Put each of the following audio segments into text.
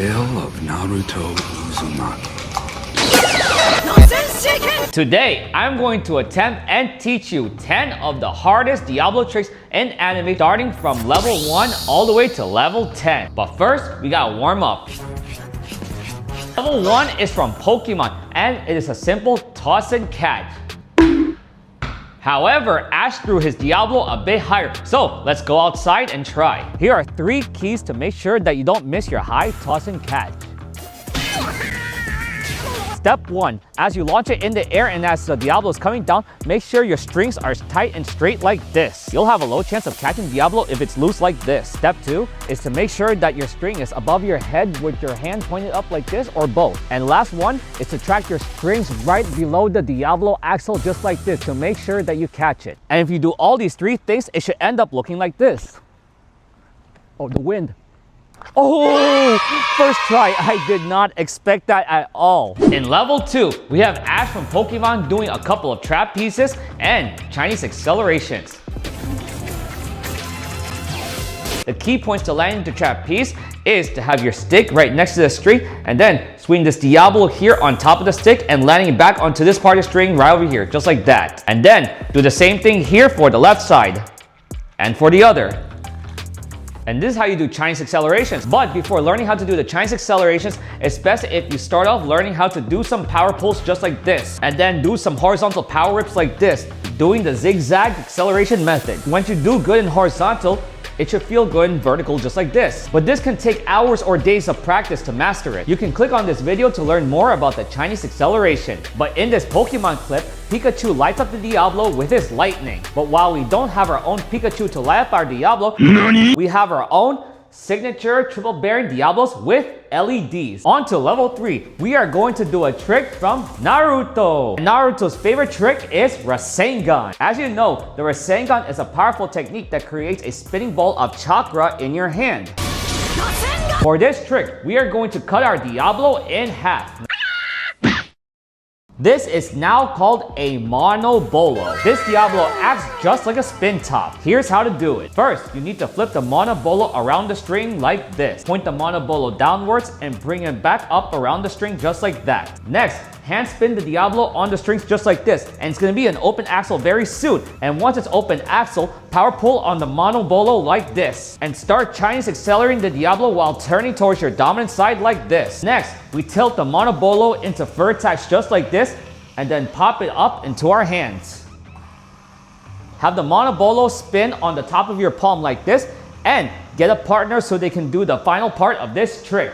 Tale of Naruto Uzumaki. Today, I'm going to attempt and teach you 10 of the hardest Diablo tricks in anime, starting from level 1 all the way to level 10. But first, we gotta warm up. Level 1 is from Pokemon, and it is a simple toss and catch. However, Ash threw his Diablo a bit higher, so let's go outside and try. Here are 3 keys to make sure that you don't miss your high toss and catch. Step 1, as you launch it in the air and as the Diablo is coming down, make sure your strings are tight and straight like this. You'll have a low chance of catching Diablo if it's loose like this. Step 2 is to make sure that your string is above your head with your hand pointed up like this or both. And last one is to track your strings right below the Diablo axle just like this to make sure that you catch it. And if you do all these 3 things, it should end up looking like this. Oh, the wind. Oh, first try. I did not expect that at all. In level 2, we have Ash from Pokemon doing a couple of trap pieces and Chinese accelerations. The key points to landing the trap piece is to have your stick right next to the string and then swing this Diablo here on top of the stick and landing it back onto this part of the string right over here, just like that. And then do the same thing here for the left side and for the other. And this is how you do Chinese accelerations. But before learning how to do the Chinese accelerations, it's best if you start off learning how to do some power pulls just like this, and then do some horizontal power rips like this, doing the zigzag acceleration method. Once you do good in horizontal, it should feel good in vertical just like this. But this can take hours or days of practice to master it. You can click on this video to learn more about the Chinese acceleration. But in this Pokemon clip, Pikachu lights up the Diablo with his lightning. But while we don't have our own Pikachu to light up our Diablo, we have our own signature triple bearing Diablos with LEDs. On to level 3, we are going to do a trick from Naruto. Naruto's favorite trick is Rasengan. As you know, the Rasengan is a powerful technique that creates a spinning ball of chakra in your hand. For this trick, we are going to cut our Diablo in half. This is now called a mono bolo. This Diablo acts just like a spin top. Here's how to do it. First, you need to flip the mono bolo around the string like this. Point the mono bolo downwards and bring it back up around the string just like that. Next, hand spin the Diablo on the strings just like this, and it's going to be an open axle very soon. And once it's open axle, power pull on the mono bolo like this, and start Chinese accelerating the Diablo while turning towards your dominant side like this. Next, we tilt the mono bolo into vertex just like this, and then pop it up into our hands. Have the mono bolo spin on the top of your palm like this, and get a partner so they can do the final part of this trick.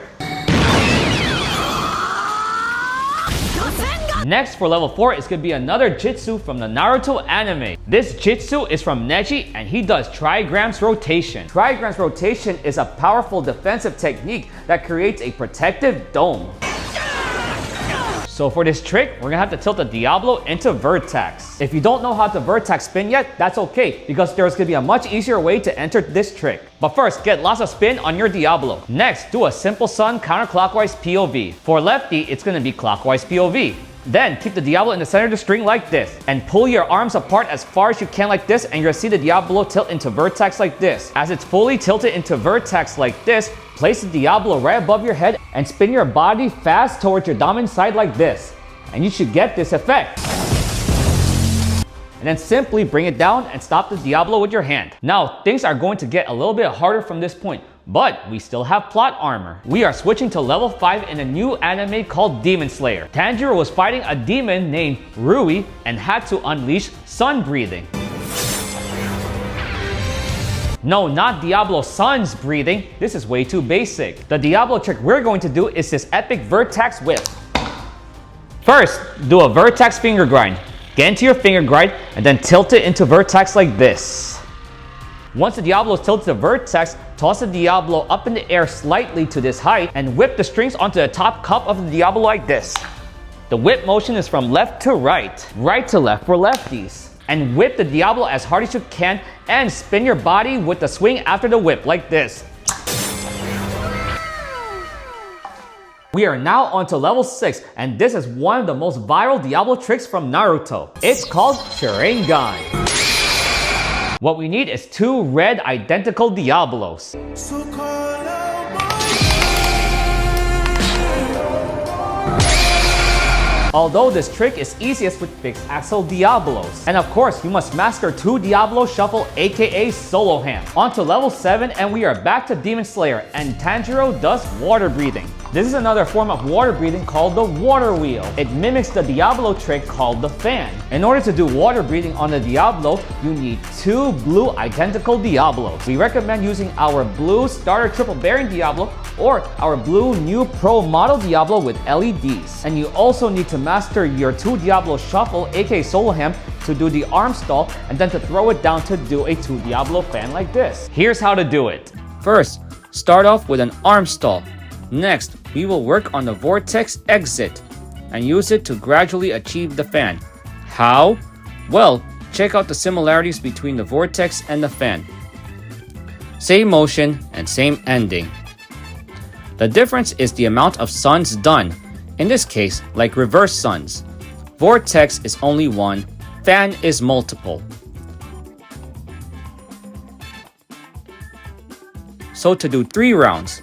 Next, for level 4, it's going to be another Jitsu from the Naruto anime. This Jitsu is from Neji, and he does trigrams rotation. Trigrams rotation is a powerful defensive technique that creates a protective dome. So for this trick, we're gonna have to tilt the Diablo into vertex. If you don't know how to vertex spin yet, that's okay, because there's gonna be a much easier way to enter this trick. But first, get lots of spin on your Diablo. Next, do a simple sun counterclockwise POV. For lefty, it's gonna be clockwise POV. Then keep the Diablo in the center of the string like this, and pull your arms apart as far as you can like this, and you're gonna see the Diablo tilt into vertex like this. As it's fully tilted into vertex like this, place the Diablo right above your head and spin your body fast towards your dominant side like this. And you should get this effect. And then simply bring it down and stop the Diablo with your hand. Now, things are going to get a little bit harder from this point, but we still have plot armor. We are switching to level 5 in a new anime called Demon Slayer. Tanjiro was fighting a demon named Rui and had to unleash sun breathing. No, not Diablo Sun's breathing. This is way too basic. The Diablo trick we're going to do is this epic vertex whip. First, do a vertex finger grind. Get into your finger grind and then tilt it into vertex like this. Once the Diablo is tilted to vertex, toss the Diablo up in the air slightly to this height and whip the strings onto the top cup of the Diablo like this. The whip motion is from left to right to left for lefties. And whip the Diablo as hard as you can and spin your body with the swing after the whip like this. We are now on to level 6, and this is one of the most viral Diablo tricks from Naruto. It's called Sharingan. What we need is 2 red identical Diablos. although this trick is easiest with fixed axle Diabolos. And of course, you must master 2 Diabolo Shuffle aka Solo Hand. On to level 7 and we are back to Demon Slayer and Tanjiro does water breathing. This is another form of water breathing called the water wheel. It mimics the Diabolo trick called the fan. In order to do water breathing on the Diablo, you need 2 blue identical Diablos. We recommend using our blue starter triple bearing Diablo or our blue new pro model Diablo with LEDs. And you also need to master your 2 Diablo Shuffle aka Solo Hand to do the arm stall and then to throw it down to do a 2 Diablo fan like this. Here's how to do it. First, start off with an arm stall. Next, we will work on the vortex exit and use it to gradually achieve the fan. How? Well, check out the similarities between the vortex and the fan. Same motion and same ending. The difference is the amount of suns done. In this case, like reverse suns. Vortex is only 1, fan is multiple. So to do 3 rounds,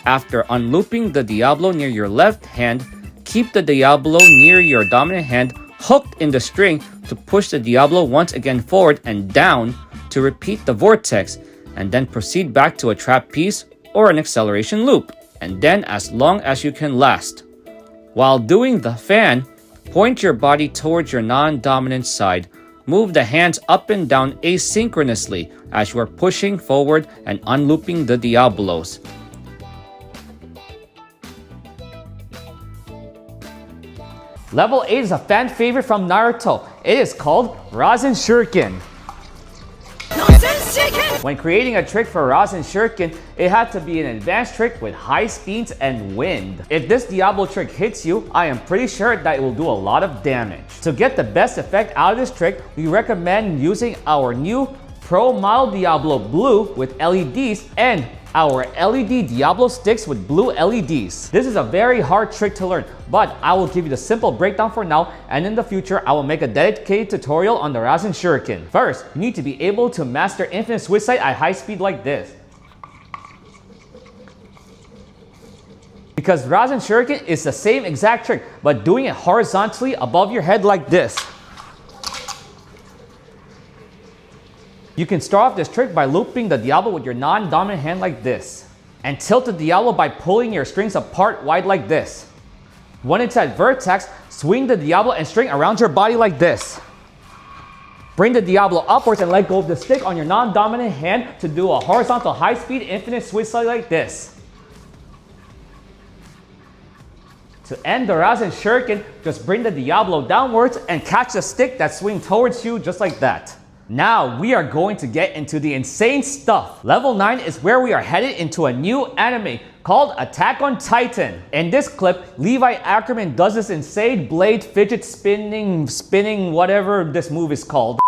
after unlooping the Diablo near your left hand, keep the Diablo near your dominant hand hooked in the string to push the Diablo once again forward and down to repeat the vortex, and then proceed back to a trapeze or an acceleration loop, and then as long as you can last. While doing the fan, point your body towards your non-dominant side. Move the hands up and down asynchronously as you are pushing forward and unlooping the Diablos. Level 8 is a fan favorite from Naruto. It is called Rasen Shuriken. When creating a trick for Rasen Shuriken, it had to be an advanced trick with high speeds and wind. If this Diablo trick hits you, I am pretty sure that it will do a lot of damage. To get the best effect out of this trick, we recommend using our new Pro Model Diablo Blue with LEDs and our LED Diablo sticks with blue LEDs. This is a very hard trick to learn, but I will give you the simple breakdown for now, and in the future I will make a dedicated tutorial on the Rasen Shuriken. First, you need to be able to master infinite switch sight at high speed like this. Because Rasen Shuriken is the same exact trick, but doing it horizontally above your head like this. You can start off this trick by looping the Diablo with your non-dominant hand like this. And tilt the Diablo by pulling your strings apart wide like this. When it's at vertex, swing the Diablo and string around your body like this. Bring the Diablo upwards and let go of the stick on your non-dominant hand to do a horizontal high-speed infinite switch slide like this. To end the Rasen Shuriken, just bring the Diablo downwards and catch the stick that swings towards you just like that. Now we are going to get into the insane stuff. Level 9 is where we are headed into a new anime called Attack on Titan. In this clip, Levi Ackerman does this insane blade fidget spinning whatever this move is called.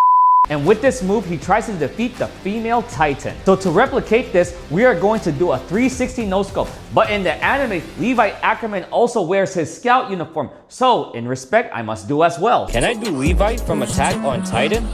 And with this move, he tries to defeat the female Titan. So to replicate this, we are going to do a 360 no-scope. But in the anime, Levi Ackerman also wears his scout uniform. So in respect, I must do as well. Can I do Levi from Attack on Titan?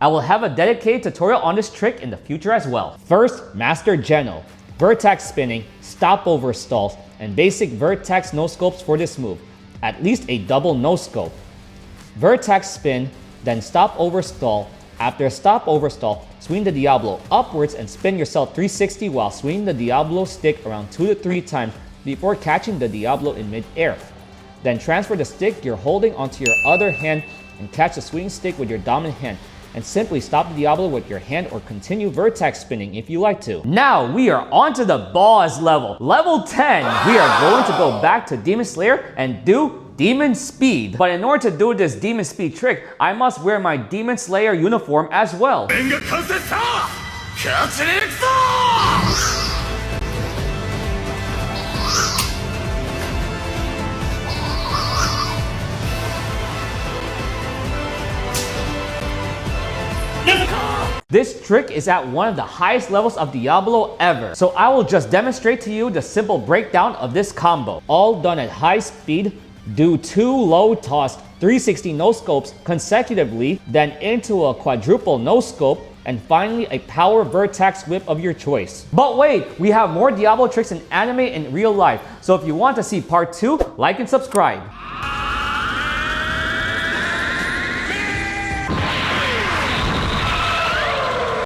I will have a dedicated tutorial on this trick in the future as well. First, master Geno. Vertex spinning, stopover stalls, and basic vertex no-scopes for this move. At least a double no-scope. Vertex spin, then stopover stall. After a stopover stall, swing the Diablo upwards and spin yourself 360 while swinging the Diablo stick around 2 to 3 times before catching the Diablo in mid-air. Then transfer the stick you're holding onto your other hand and catch the swing stick with your dominant hand. And simply stop the Diablo with your hand or continue vertex spinning if you like to. Now we are on to the boss level. Level 10, we are going to go back to Demon Slayer and do Demon Speed. But in order to do this Demon Speed trick, I must wear my Demon Slayer uniform as well. This trick is at one of the highest levels of Diabolo ever. So I will just demonstrate to you the simple breakdown of this combo. All done at high speed, do 2 low tossed 360 no-scopes consecutively, then into a quadruple no-scope, And finally, a power vertex whip of your choice. But wait, we have more Diablo tricks in anime and real life. So if you want to see part 2, like and subscribe.